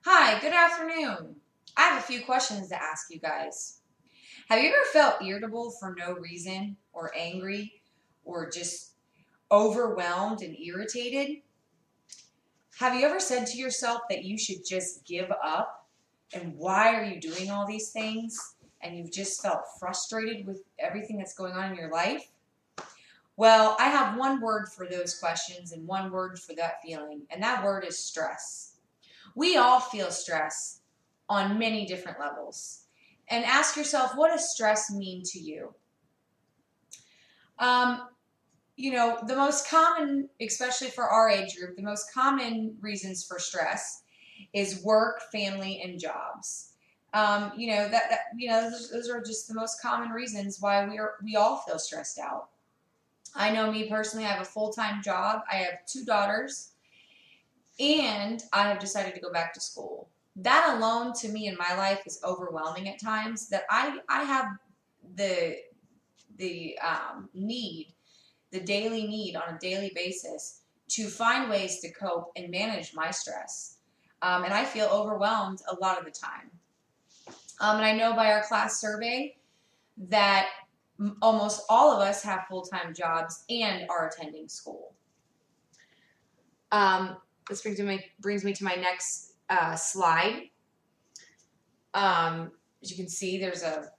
Hi, good afternoon. I have a few questions to ask you guys. Have you ever felt irritable for no reason, or angry, or just overwhelmed and irritated? Have you ever said to yourself that you should just give up? And why are you doing all these things? And you've just felt frustrated with everything that's going on in your life? Well, I have one word for those questions and one word for that feeling, and that word is stress. We all feel stress on many different levels. And ask yourself, what does stress mean to you? Um, the most common, especially for our age group, the most common reasons for stress is work, family, and jobs. Those are just the most common reasons why we all feel stressed out. I know me personally, I have a full-time job. I have two daughters, and I have decided to go back to school. That alone to me in my life is overwhelming at times, that I have the need, the daily need on a daily basis to find ways to cope and manage my stress. And I feel overwhelmed a lot of the time. And I know by our class survey that almost all of us have full-time jobs and are attending school. This brings me to my next slide. As you can see, there's a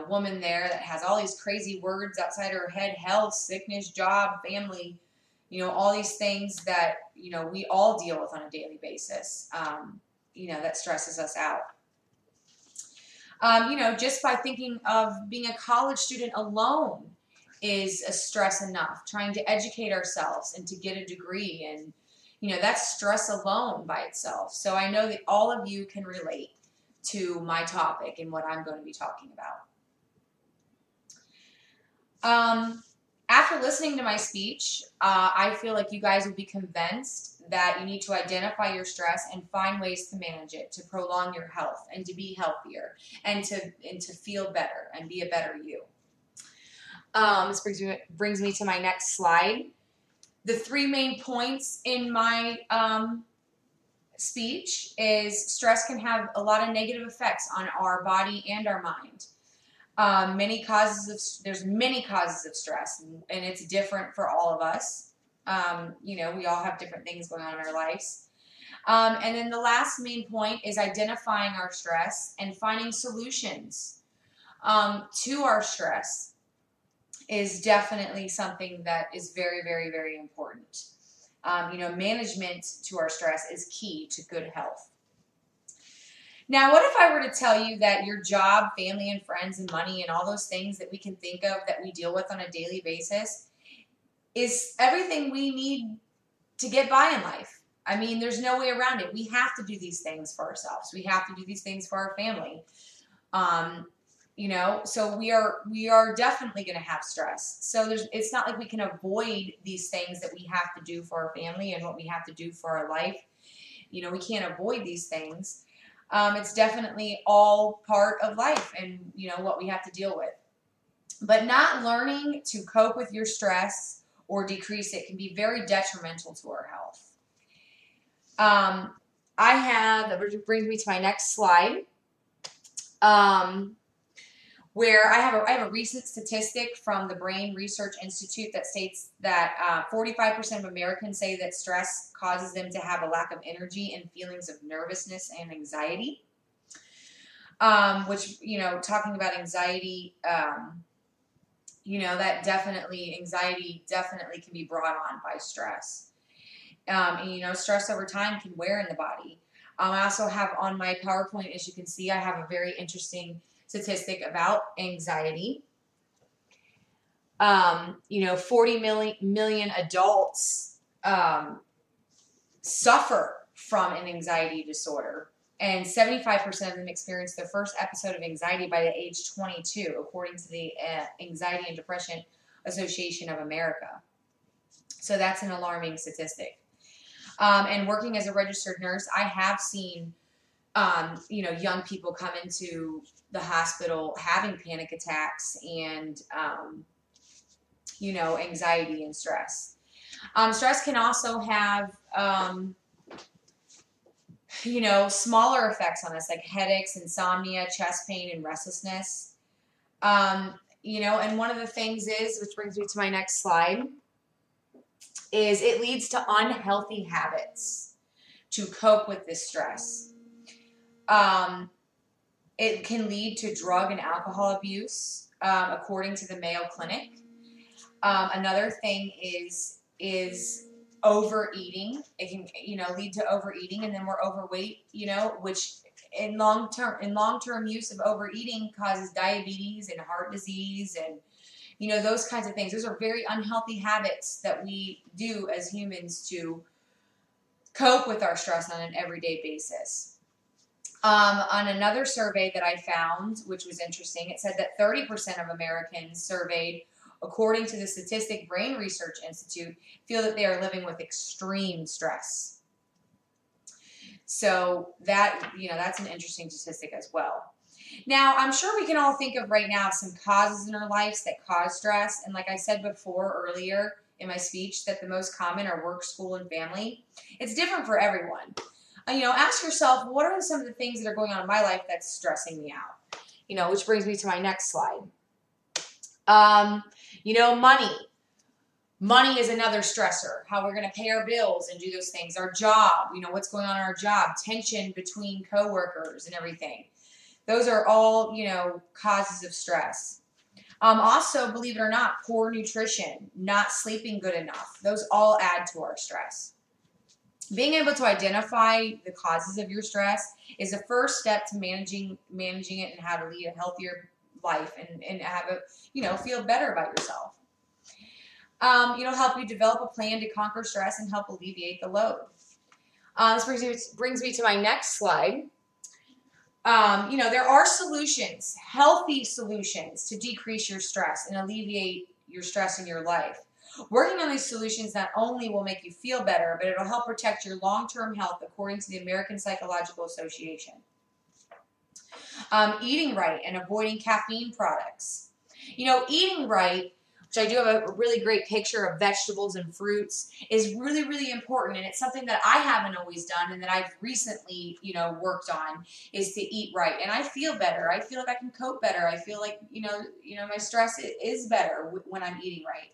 woman there that has all these crazy words outside her head: health, sickness, job, family, all these things that we all deal with on a daily basis, that stresses us out. Just by thinking of being a college student alone is a stress enough. Trying to educate ourselves and to get a degree, and that's stress alone by itself. So I know that all of you can relate to my topic and what I'm going to be talking about. After listening to my speech, I feel like you guys will be convinced that you need to identify your stress and find ways to manage it, to prolong your health and to be healthier and to feel better and be a better you. This brings me to my next slide. The three main points in my speech is stress can have a lot of negative effects on our body and our mind. There's many causes of stress, and it's different for all of us. We all have different things going on in our lives. And then the last main point is identifying our stress and finding solutions to our stress is definitely something that is very, very, very important. Management to our stress is key to good health. Now, what if I were to tell you that your job, family and friends and money and all those things that we can think of that we deal with on a daily basis is everything we need to get by in life? I mean, there's no way around it. We have to do these things for ourselves. We have to do these things for our family. So we are definitely going to have stress. So it's not like we can avoid these things that we have to do for our family and what we have to do for our life. We can't avoid these things. It's definitely all part of life and, what we have to deal with. But not learning to cope with your stress or decrease it can be very detrimental to our health. That brings me to my next slide, where I have a recent statistic from the Brain Research Institute that states that 45% of Americans say that stress causes them to have a lack of energy and feelings of nervousness and anxiety. Talking about anxiety, anxiety definitely can be brought on by stress. Stress over time can wear in the body. I also have on my PowerPoint, as you can see, I have a very interesting statistic about anxiety. 40 million adults suffer from an anxiety disorder, and 75% of them experience their first episode of anxiety by the age 22, according to the Anxiety and Depression Association of America. So that's an alarming statistic. And working as a registered nurse, I have seen young people come into the hospital having panic attacks and, anxiety and stress. Stress can also have smaller effects on us like headaches, insomnia, chest pain, and restlessness. And one of the things is, which brings me to my next slide, is it leads to unhealthy habits to cope with this stress. It can lead to drug and alcohol abuse, according to the Mayo Clinic. Another thing is overeating. It can, lead to overeating, and then we're overweight, which in long-term use of overeating causes diabetes and heart disease and, those kinds of things. Those are very unhealthy habits that we do as humans to cope with our stress on an everyday basis. On another survey that I found, which was interesting, it said that 30% of Americans surveyed, according to the Statistic Brain Research Institute, feel that they are living with extreme stress. So that's an interesting statistic as well. Now, I'm sure we can all think of right now some causes in our lives that cause stress. And like I said before earlier in my speech, that the most common are work, school, and family. It's different for everyone. Ask yourself, what are some of the things that are going on in my life that's stressing me out? Which brings me to my next slide. Money. Money is another stressor. How we're going to pay our bills and do those things. Our job, what's going on in our job. Tension between coworkers and everything. Those are all, causes of stress. Also, believe it or not, poor nutrition, not sleeping good enough. Those all add to our stress. Being able to identify the causes of your stress is the first step to managing it and how to lead a healthier life and have feel better about yourself. Help you develop a plan to conquer stress and help alleviate the load. This brings me to my next slide. There are solutions, healthy solutions to decrease your stress and alleviate your stress in your life. Working on these solutions not only will make you feel better, but it'll help protect your long-term health according to the American Psychological Association. Eating right and avoiding caffeine products. Eating right, which I do have a really great picture of vegetables and fruits, is really, really important. And it's something that I haven't always done and that I've recently, worked on, is to eat right. And I feel better. I feel like I can cope better. I feel like, my stress is better when I'm eating right.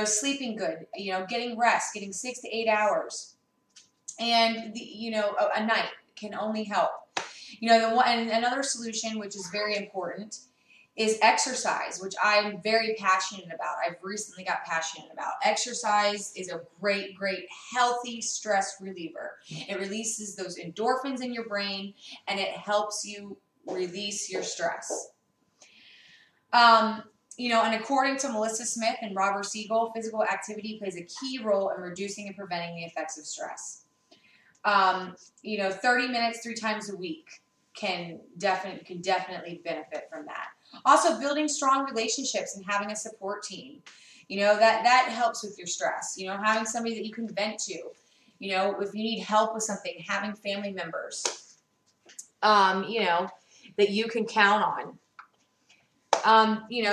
Sleeping good, getting rest, getting 6 to 8 hours. And, a night can only help. And another solution, which is very important, is exercise, which I'm very passionate about. I've recently got passionate about. Exercise is a great, great, healthy stress reliever. It releases those endorphins in your brain, and it helps you release your stress. And according to Melissa Smith and Robert Siegel, physical activity plays a key role in reducing and preventing the effects of stress. 30 minutes 3 times a week can definitely benefit from that. Also, building strong relationships and having a support team, that helps with your stress. Having somebody that you can vent to, if you need help with something, having family members, that you can count on.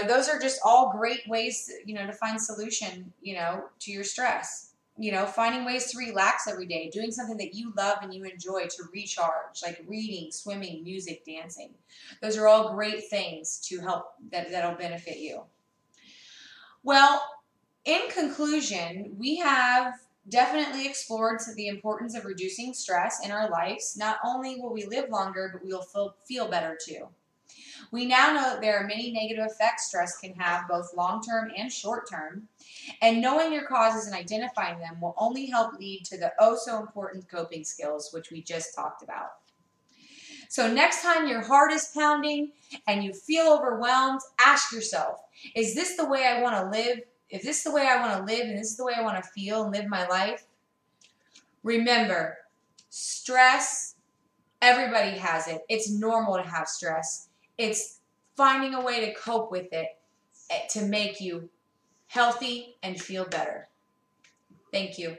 Those are just all great ways, to find solution, to your stress. Finding ways to relax every day, doing something that you love and you enjoy to recharge, like reading, swimming, music, dancing. Those are all great things to help that'll benefit you. Well, in conclusion, we have definitely explored the importance of reducing stress in our lives. Not only will we live longer, but we will feel better too. We now know that there are many negative effects stress can have, both long-term and short-term, and knowing your causes and identifying them will only help lead to the oh-so-important coping skills, which we just talked about. So next time your heart is pounding and you feel overwhelmed, ask yourself, is this the way I want to live? If this is the way I want to live and this is the way I want to feel and live my life? Remember, stress, everybody has it. It's normal to have stress. It's finding a way to cope with it to make you healthy and feel better. Thank you.